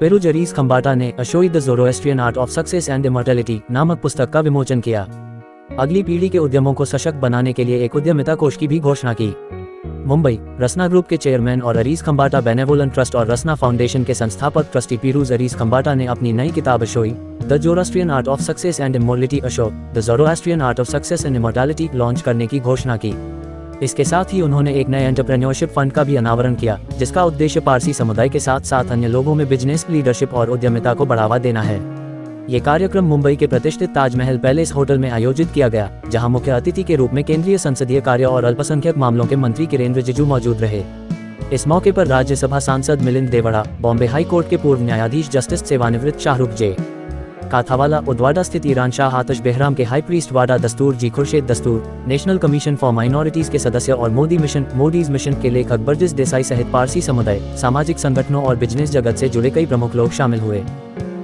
Peruse Arij Khambata ने Ashoi the Zoroastrian art of success and immortality नामक पुस्तक का विमोचन किया। अगली पीढ़ी के उद्यमों को सशक्त बनाने के लिए एक उद्यमिता कोष की भी घोषणा की। मुंबई, रसना ग्रुप के चेयरमैन और अरीज खंबाटा बेनेवोलेंट ट्रस्ट और रसना फाउंडेशन के संस्थापक ट्रस्टी पेरूज अरीज खंबाटा ने अपनी नई किताब Ashoi the Zoroastrian art of success and immortality Asho the Zoroastrian art of success and immortality launch करने की घोषणा की। इसके साथ ही उन्होंने एक नए एंटरप्रेन्योरशिप फंड का भी अनावरण किया, जिसका उद्देश्य पारसी समुदाय के साथ साथ अन्य लोगों में बिजनेस, लीडरशिप और उद्यमिता को बढ़ावा देना है। ये कार्यक्रम मुंबई के प्रतिष्ठित ताजमहल पैलेस होटल में आयोजित किया गया, जहां मुख्य अतिथि के रूप में केंद्रीय संसदीय कार्य और अल्पसंख्यक मामलों के मंत्री किरेन रिजिजू मौजूद रहे। इस मौके पर राज्यसभा सांसद मिलिंद देवड़ा, बॉम्बे हाई कोर्ट के पूर्व न्यायाधीश जस्टिस सेवानिवृत्त शाहरुख जे. काथावाला, उदवाड़ा स्थित ईरान शाह आतश बेहराम के हाई प्रीस्ट वाडा दस्तूर जी खुर्शेद दस्तूर, नेशनल कमीशन फॉर माइनॉरिटीज के सदस्य और मोदीज मिशन के लेखक बर्जिस देसाई सहित पारसी समुदाय, सामाजिक संगठनों और बिजनेस जगत से जुड़े कई प्रमुख लोग शामिल हुए।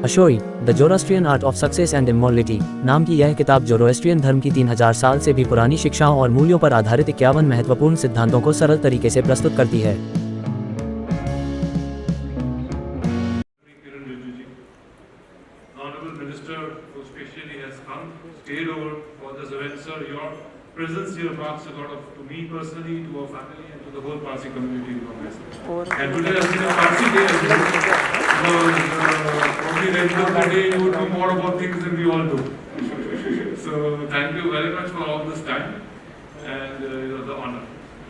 Ashoi the Zoroastrian art of success and immortality नाम की यह किताब ज़ोरोएस्ट्रियन धर्म की 3000 साल से भी पुरानी शिक्षाओं और मूल्यों पर आधारित 51 महत्वपूर्ण सिद्धांतों को सरल तरीके से प्रस्तुत करती है। Presence here marks a lot of, to me personally, to our family, and to the whole Parsi community in Bombay. And today has been a Parsi day as well. Probably later in the day you would know more about things than we all do. So thank you very much for all this time and the honor.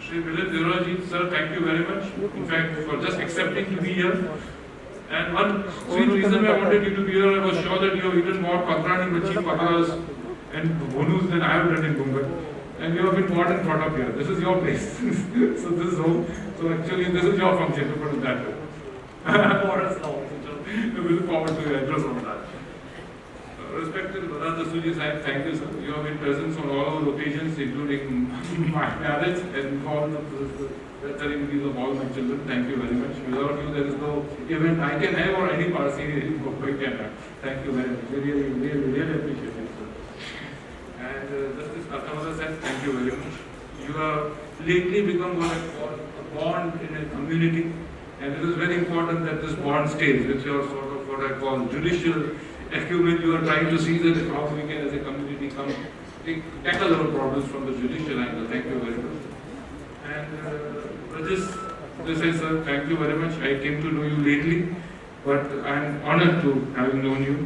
Shri Milad Deoraji, sir, thank you very much. In fact, for just accepting to be here. And one sweet reason I wanted you to be here, I was sure that you have eaten more pakrani, machi, pakaras and bonus than I have done in Mumbai. And you have been born and brought up here. This is your place. So this is home. So actually this is your function to put it that way. For us now. We look forward to your address on that. Respected Badal Dasuji Sahib, thank you sir. You have been present on all our occasions, including my marriage and all the ceremonies of all my children. Thank you very much. Without you there is no event I can have or any Parsi in Mumbai can have. Thank you very much. We really appreciate it sir. And Justice Kathawala said, thank you very much. You have lately become what I call a bond in a community, and it is very important that this bond stays. It's your sort of what I call judicial acumen. You are trying to see that how we can, as a community, come tackle our problems from the judicial angle. Thank you very much. And Rajesh, sir, thank you very much. I came to know you lately, but I am honored to having known you.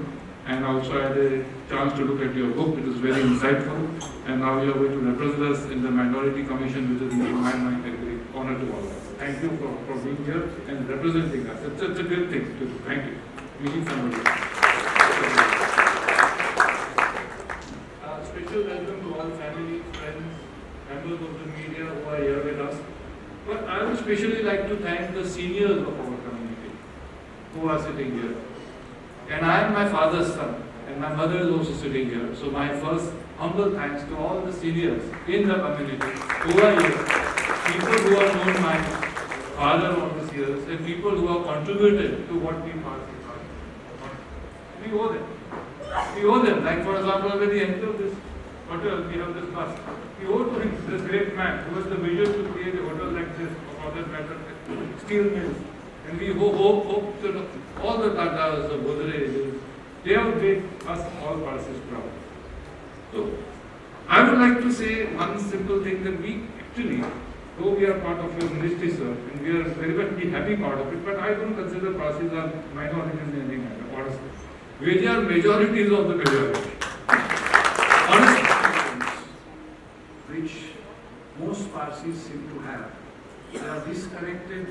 And also I had a chance to look at your book. It is very insightful. And now you are going to represent us in the Minority Commission, which is in my mind a great honor to all of us. Thank you for being here and representing us. It's a great thing to do. Thank you. We need somebody. Special welcome to all family, friends, members of the media who are here with us. But I would especially like to thank the seniors of our community who are sitting here. And I am my father's son, and my mother is also sitting here. So my first humble thanks to all the seniors in the community who are here, people who have known my father all these years, and people who have contributed to what we Parsi are. We owe them. We owe them. Like for example, when we enter this hotel, we have this bus. We owe to him, this great man who has the vision to create a hotel like this, or for that matter, steel mills. And we hope that all the Tatas, the Godrej, they have made us all Parsis proud. So, I would like to say one simple thing that we actually, though we are part of your ministry, sir, and we are very much happy part of it, but I don't consider Parsis are minorities in any manner, honestly. We are majorities of the majority. Honestly, which most Parsis seem to have. They are disconnected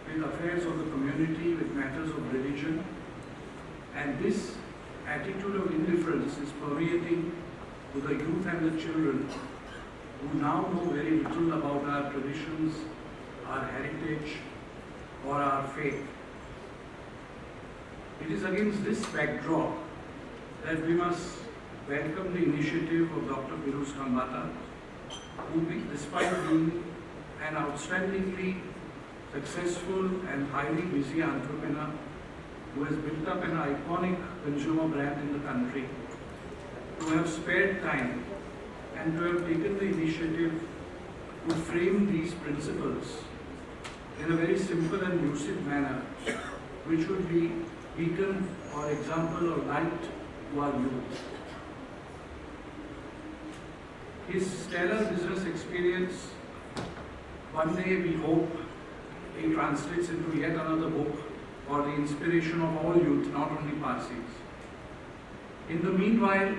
with affairs of the community, with matters of religion, and this attitude of indifference is permeating to the youth and the children who now know very little about our traditions, our heritage, or our faith. It is against this backdrop that we must welcome the initiative of Dr. Peeruz Khambata, who, despite being an outstandingly successful and highly busy entrepreneur who has built up an iconic consumer brand in the country, to have spared time and to have taken the initiative to frame these principles in a very simple and lucid manner which would be beacon or example or light to our youth. His stellar business experience, one day we hope he translates into yet another book for the inspiration of all youth, not only Parsis. In the meanwhile,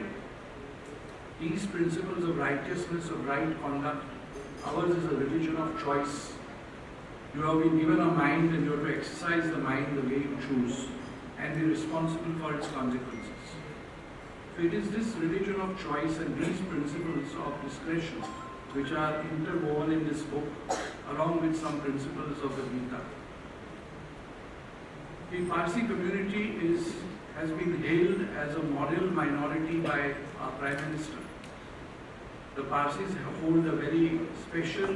these principles of righteousness, of right conduct, ours is a religion of choice. You have been given a mind and you have to exercise the mind the way you choose and be responsible for its consequences. So it is this religion of choice and these principles of discretion which are interwoven in this book along with some principles of the Gita. The Parsi community has been hailed as a model minority by our Prime Minister. The Parsis hold a very special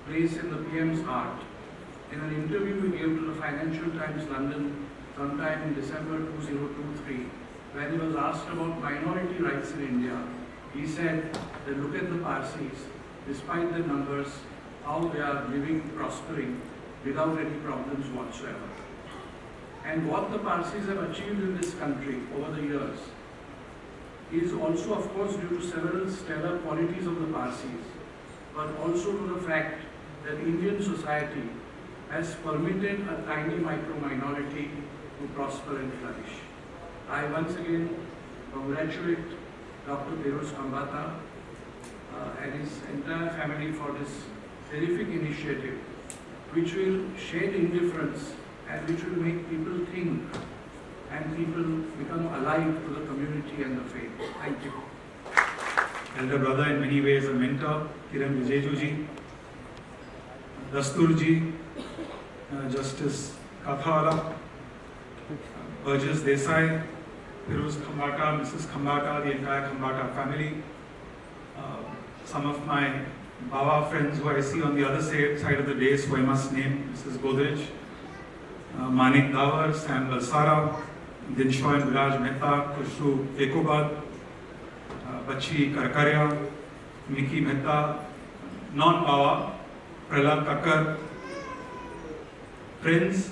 place in the PM's heart. In an interview he gave to the Financial Times London sometime in December 2023, when he was asked about minority rights in India, he said that look at the Parsis, despite their numbers, how they are living, prospering, without any problems whatsoever. And what the Parsis have achieved in this country over the years is also, of course, due to several stellar qualities of the Parsis, but also to the fact that Indian society has permitted a tiny micro-minority to prosper and flourish. I once again congratulate Dr. Piruz Khambata and his entire family for this terrific initiative, which will shed indifference and which will make people think and people become alive to the community and the faith. Thank you. Elder brother, in many ways a mentor, Kiran Vijayjuji, Dasturji, Justice Kathawala, Burgess Desai, Piruz Khambata, Mrs. Khambata, the entire Khambata family, some of my Bawa friends who I see on the other side of the dais, who I must name, Mrs. Godrej, Manik Dawar, Sam Balsara, Dinshoy and Viraj Mehta, Kushru Ekobad, Bachi Karkaria, Miki Mehta, non-Bawa, Prahlad Kakkar. Friends,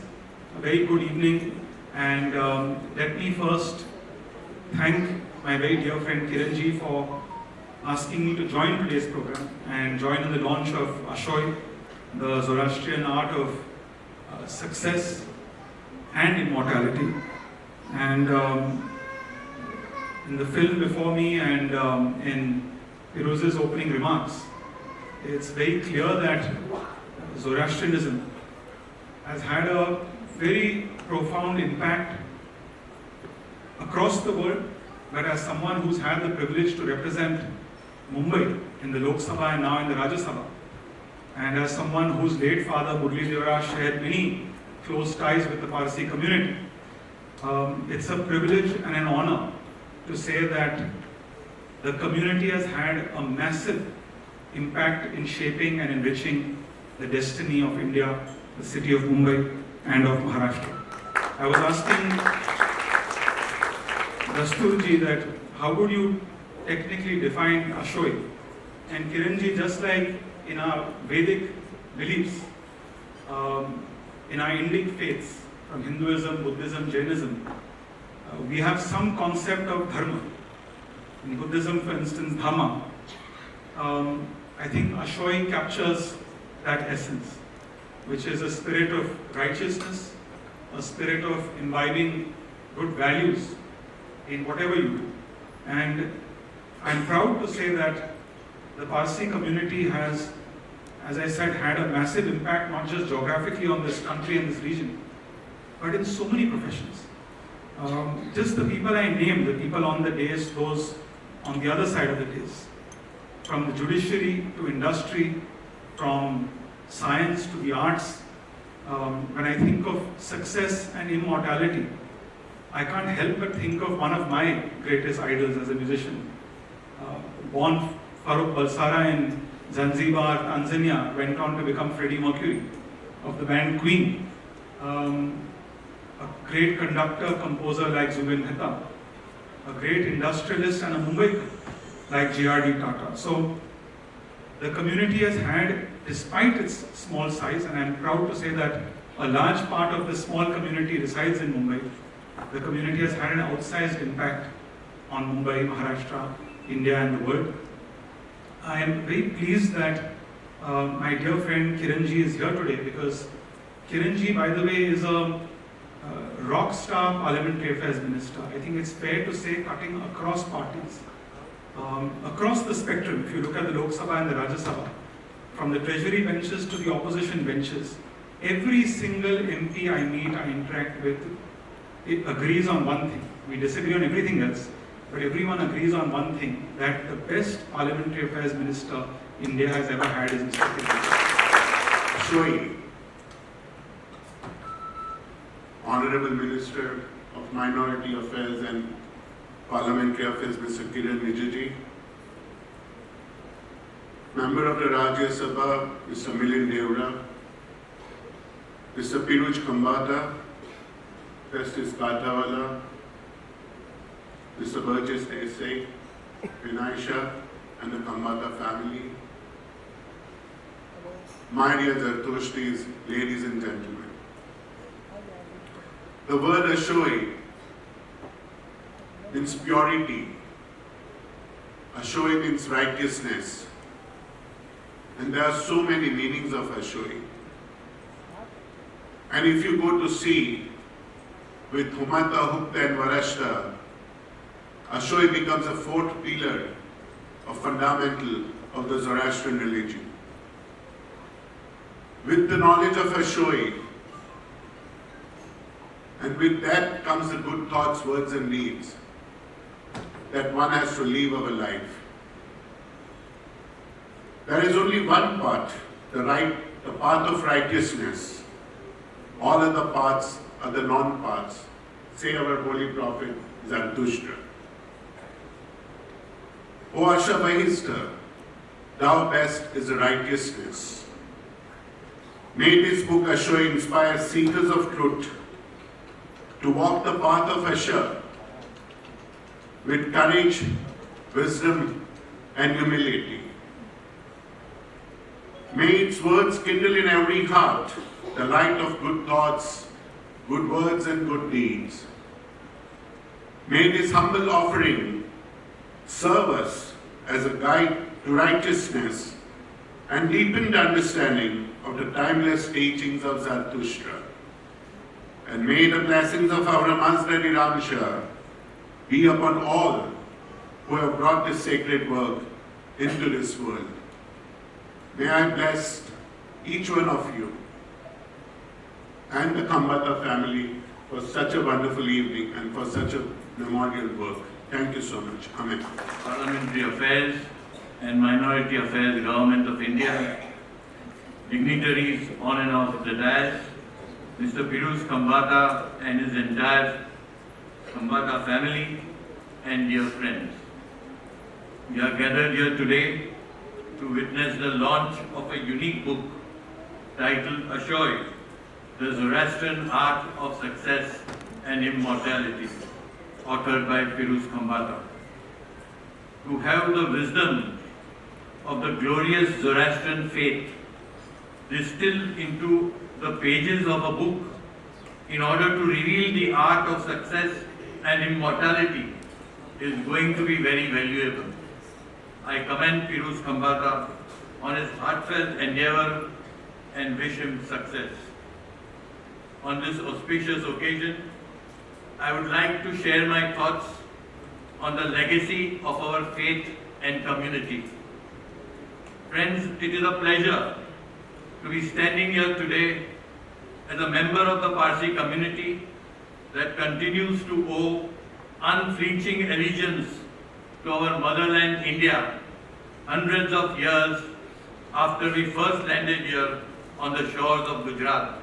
a very good evening, and let me first thank my very dear friend Kiranji for asking me to join today's program and join in the launch of Ashoy, the Zoroastrian art of success and immortality. And in the film before me and in Piruz's opening remarks, it's very clear that Zoroastrianism has had a very profound impact across the world, but as someone who's had the privilege to represent Mumbai in the Lok Sabha and now in the Rajya Sabha, and as someone whose late father Murli Deora shared many close ties with the Parsi community, it's a privilege and an honor to say that the community has had a massive impact in shaping and enriching the destiny of India, the city of Mumbai and of Maharashtra. I was asking Dasturji that how would you technically define Ashoy? And Kiranji, just like in our Vedic beliefs, in our Indic faiths, from Hinduism, Buddhism, Jainism, we have some concept of dharma. In Buddhism, for instance, dhamma. I think Ashoy captures that essence, which is a spirit of righteousness, a spirit of imbibing good values in whatever you do. And I'm proud to say that the Parsi community has, as I said, had a massive impact, not just geographically on this country and this region, but in so many professions. Just the people I named, the people on the dais, those on the other side of the dais, from the judiciary to industry, from science to the arts. When I think of success and immortality, I can't help but think of one of my greatest idols as a musician. Born Farrokh Balsara in Zanzibar, Tanzania, went on to become Freddie Mercury of the band Queen. A great conductor, composer like Zubin Mehta, a great industrialist and a Mumbai like J.R.D. Tata. So the community has had, despite its small size, and I'm proud to say that a large part of the small community resides in Mumbai. The community has had an outsized impact on Mumbai, Maharashtra, India and the world. I am very pleased that my dear friend Kiranji is here today, because Kiranji, by the way, is a rock star parliamentary affairs minister. I think it's fair to say cutting across parties, across the spectrum. If you look at the Lok Sabha and the Rajya Sabha, from the treasury benches to the opposition benches, every single MP I meet, I interact with, it agrees on one thing. We disagree on everything else, but everyone agrees on one thing, that the best parliamentary affairs minister India has ever had is Mr. Kiranji. Ashoi, Honorable Minister of Minority Affairs and Parliamentary Affairs, Mr. Kiran Rijiju, Member of the Rajya Sabha, Mr. Milind Deora, Mr. Piruj Khambata, Justice Katawala, Mr. Burgess Desai, Vinay Shah, and the Khambata family, my dear Zartushtis, ladies and gentlemen. The word Ashoi means purity. Ashoi means righteousness. And there are so many meanings of Ashoi. And if you go to see with Humata, Hukta and Varashta, Ashoi becomes a fourth pillar of fundamental of the Zoroastrian religion. With the knowledge of Ashoi, and with that comes the good thoughts, words and deeds that one has to live our life. There is only one path, the path of righteousness. All other paths are the non-paths, say our holy prophet Zarathustra. O Asha Bahista, thou best is the righteousness. May this book Ashoi inspire seekers of truth to walk the path of Asha with courage, wisdom and humility. May its words kindle in every heart the light of good thoughts, good words and good deeds. May this humble offering serve us as a guide to righteousness and deepened understanding of the timeless teachings of Zarathustra. And may the blessings of our Mazdari Ramsha be upon all who have brought this sacred work into this world. May I bless each one of you and the Khambata family for such a wonderful evening and for such a memorial work. Thank you so much. Amen. Parliamentary Affairs and Minority Affairs, Government of India, dignitaries on and off the dais, Mr. Piruj Khambata and his entire Khambata family, and dear friends. We are gathered here today to witness the launch of a unique book titled Ashoi, the Zoroastrian Art of Success and Immortality, authored by Piruj Khambata. To have the wisdom of the glorious Zoroastrian faith distilled into the pages of a book in order to reveal the art of success and immortality is going to be very valuable. I commend Piruj Khambata on his heartfelt endeavor and wish him success. On this auspicious occasion, I would like to share my thoughts on the legacy of our faith and community. Friends, it is a pleasure to be standing here today as a member of the Parsi community that continues to owe unflinching allegiance to our motherland India hundreds of years after we first landed here on the shores of Gujarat.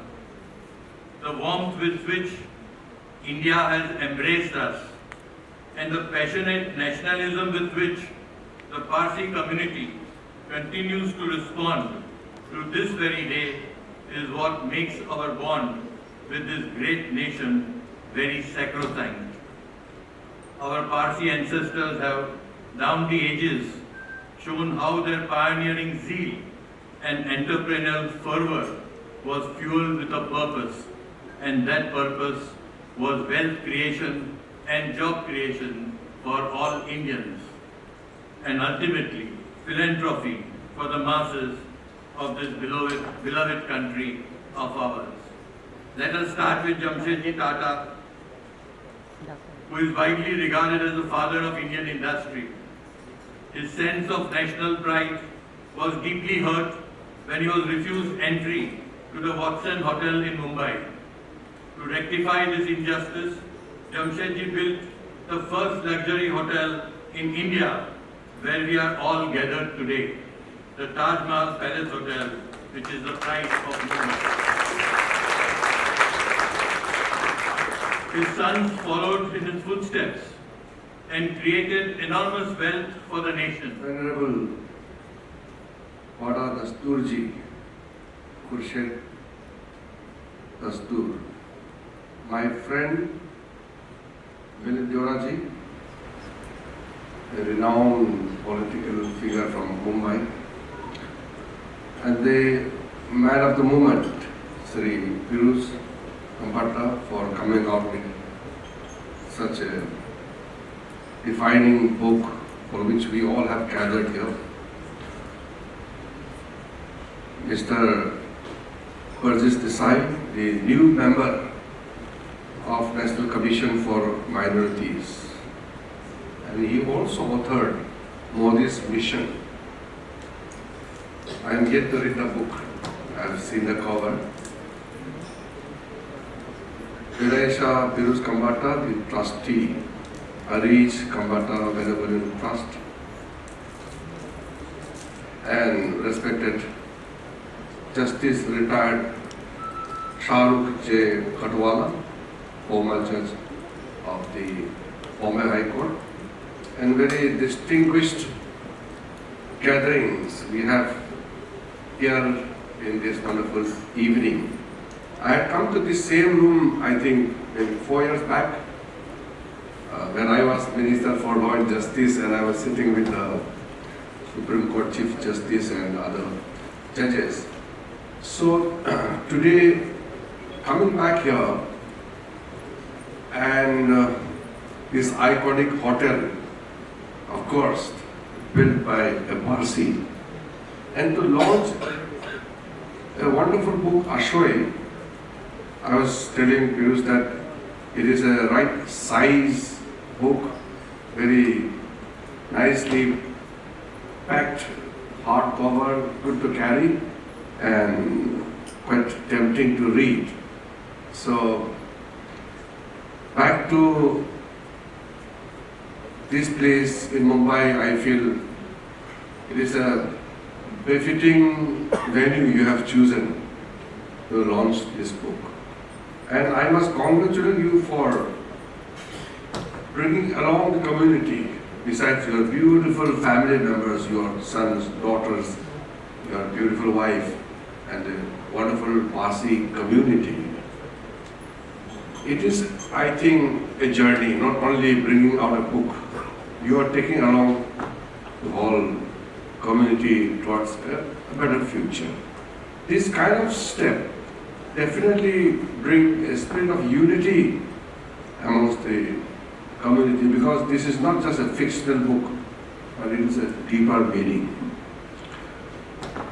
The warmth with which India has embraced us and the passionate nationalism with which the Parsi community continues to respond to this very day is what makes our bond with this great nation very sacrosanct. Our Parsi ancestors have, down the ages, shown how their pioneering zeal and entrepreneurial fervor was fueled with a purpose, and that purpose was wealth creation and job creation for all Indians, and ultimately philanthropy for the masses of this beloved country of ours. Let us start with Jamshedji Tata, who is widely regarded as the father of Indian industry. His sense of national pride was deeply hurt when he was refused entry to the Watson Hotel in Mumbai. To rectify this injustice, Jamshedji built the first luxury hotel in India where we are all gathered today, the Taj Mahal Palace Hotel, which is the pride of Mumbai. His sons followed in his footsteps and created enormous wealth for the nation. Venerable Vada Dasturji, Khurshid Dastur, my friend Milit Deoraji, a renowned political figure from Mumbai, and the man of the moment, Sri Piruz Kambata, for coming out with such a defining book for which we all have gathered here. Mr. Burgess Desai, the new member of National Commission for Minorities, and he also authored Modi's mission. I am yet to read the book. I have seen the cover. Viresha Piruz Kambata, the trustee, Arish Kambata Benevolent Trust, and respected Justice retired Shahrukh J. Khatwala, former judge of the Bombay High Court, and very distinguished gatherings we have here in this wonderful evening. I had come to this same room, I think, maybe 4 years back, when I was Minister for Law and Justice, and I was sitting with the Supreme Court Chief Justice and other judges. So today, coming back here, and this iconic hotel, of course, built by a Parsi, and to launch a wonderful book, Ashoy. I was telling Piruz that it is a right size book, very nicely packed, hardcover, good to carry, and quite tempting to read. So, back to this place in Mumbai, I feel it is a befitting venue you have chosen to launch this book. And I must congratulate you for bringing along the community, besides your beautiful family members, your sons, daughters, your beautiful wife, and the wonderful Parsi community. It is, I think, a journey, not only bringing out a book, you are taking along the whole community towards a better future. This kind of step definitely bring a spirit of unity amongst the community, because this is not just a fictional book, but it is a deeper meaning.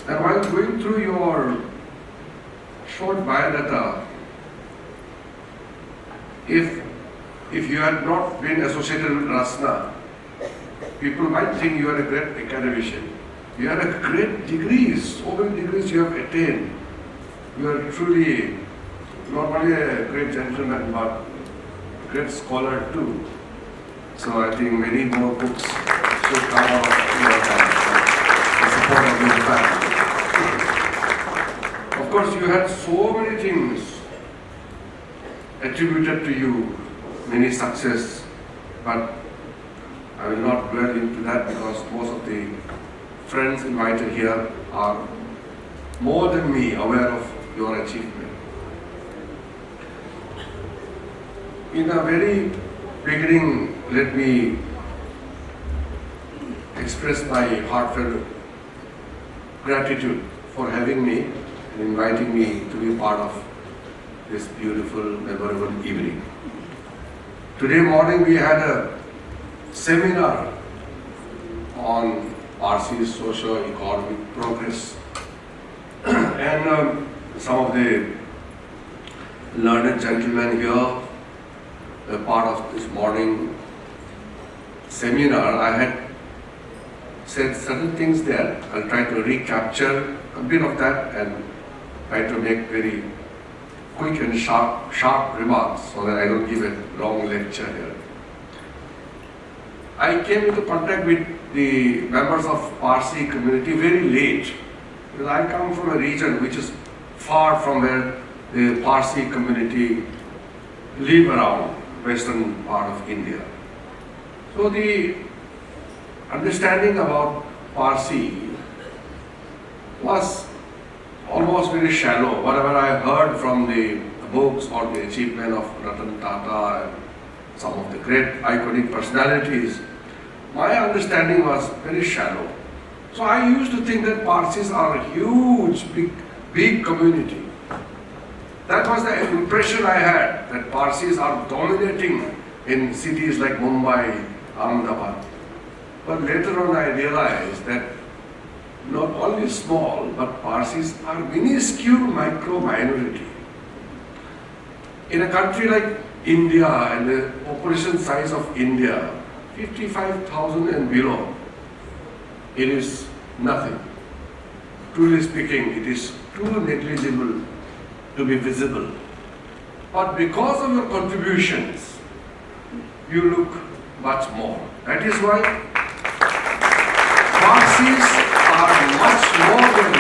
And while going through your short biodata, if you had not been associated with Rasna, people might think you are a great academician. You have a great degrees, so many degrees you have attained. You are truly not only a great gentleman, but a great scholar too. So I think many more books should come out of your hands, the support of your family. Of course, you had so many things attributed to you, many success, but I will not dwell into that because most of the friends invited here are more than me aware of your achievement. In the very beginning, let me express my heartfelt gratitude for having me and inviting me to be part of this beautiful, memorable evening. Today morning we had a seminar on Parsi's socio-economic progress and some of the learned gentlemen here were part of this morning seminar. I had said certain things there. I'll try to recapture a bit of that and try to make very quick and sharp remarks so that I don't give a long lecture here. I came into contact with the members of Parsi community very late because I come from a region which is far from where the Parsi community live around western part of India. So the understanding about Parsi was almost very shallow. Whatever I heard from the books or the achievement of Ratan Tata and some of the great iconic personalities, my understanding was very shallow. So I used to think that Parsis are a huge, big community. That was the impression I had, that Parsis are dominating in cities like Mumbai, Ahmedabad. But later on I realized that not only small, but Parsis are minuscule micro minority. In a country like India and the population size of India, 55,000 and below, it is nothing. Truly speaking, it is too negligible to be visible. But because of your contributions, you look much more. That is why Parsis are much more than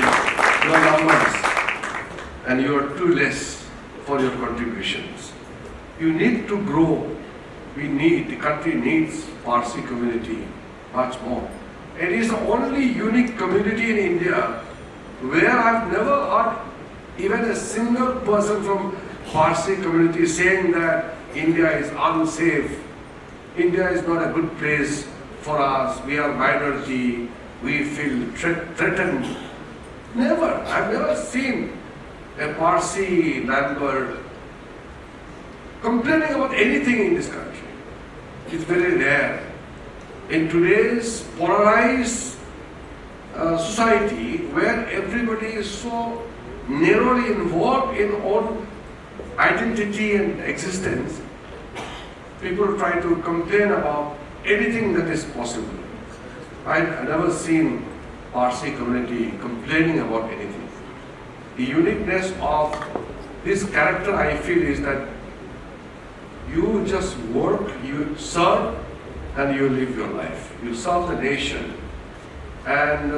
your numbers, and you are too less for your contributions. You need to grow. The country needs Parsi community much more. It is the only unique community in India where I've never heard even a single person from Parsi community saying that India is unsafe. India is not a good place for us. We are minority. We feel threatened. Never. I've never seen a Parsi member complaining about anything in this country. It's very rare. In today's polarized society where everybody is so narrowly involved in own identity and existence, people try to complain about anything that is possible. I've never seen Parsi community complaining about anything. The uniqueness of this character, I feel, is that you just work, you serve, and you live your life. You serve the nation. And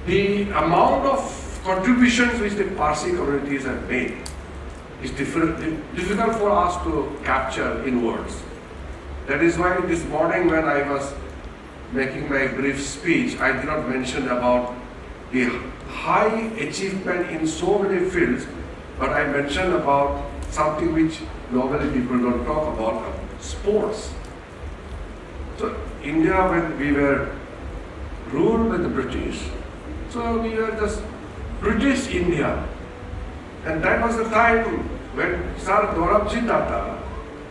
the amount of contributions which the Parsi communities have made is difficult for us to capture in words. That is why this morning when I was making my brief speech, I did not mention about the high achievement in so many fields, but I mentioned about something which normally people don't talk about, sports. So India, when we were ruled by the British, so we were just British India. And that was the time when Sir Dorabji Tata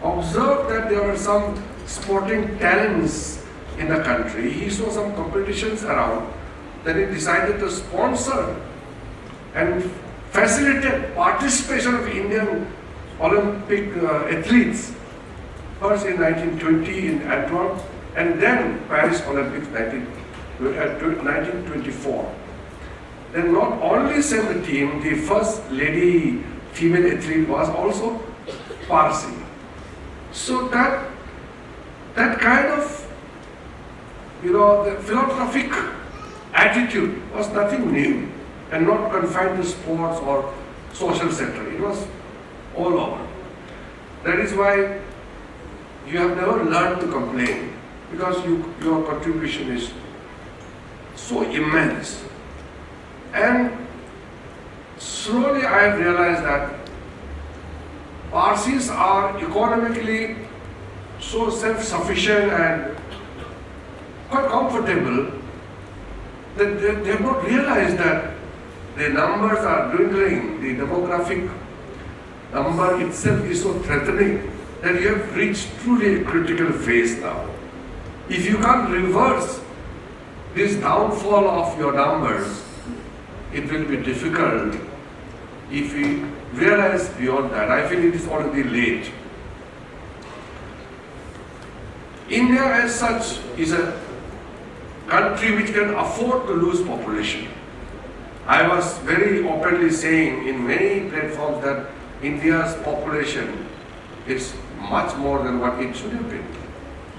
observed that there were some sporting talents in the country. He saw some competitions around. Then he decided to sponsor and facilitate participation of Indian Olympic athletes. First in 1920 in Antwerp, and then Paris Olympics 1924. Then not only sent the team, the first lady female athlete was also Parsi. So that kind of, the philanthropic attitude was nothing new and not confined to sports or social sector. It was all over. That is why you have never learned to complain, because your contribution is so immense. And slowly I have realized that Parsis are economically so self-sufficient and quite comfortable that they have not realized that The numbers are dwindling, the demographic number itself is so threatening that you have reached truly a critical phase now. If you can't reverse this downfall of your numbers, it will be difficult if we realize beyond that. I feel it is already late. India as such is a country which can afford to lose population. I was very openly saying in many platforms that India's population is much more than what it should have been.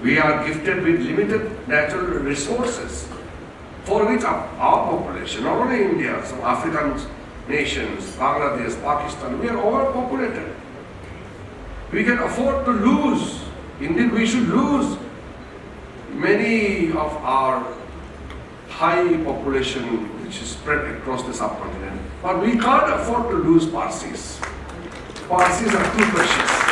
We are gifted with limited natural resources for which our population, not only India, some African nations, Bangladesh, Pakistan, we are overpopulated. We can afford to lose. Indeed, we should lose many of our high population which is spread across the subcontinent. But we can't afford to lose Parsis. Parsis are too precious.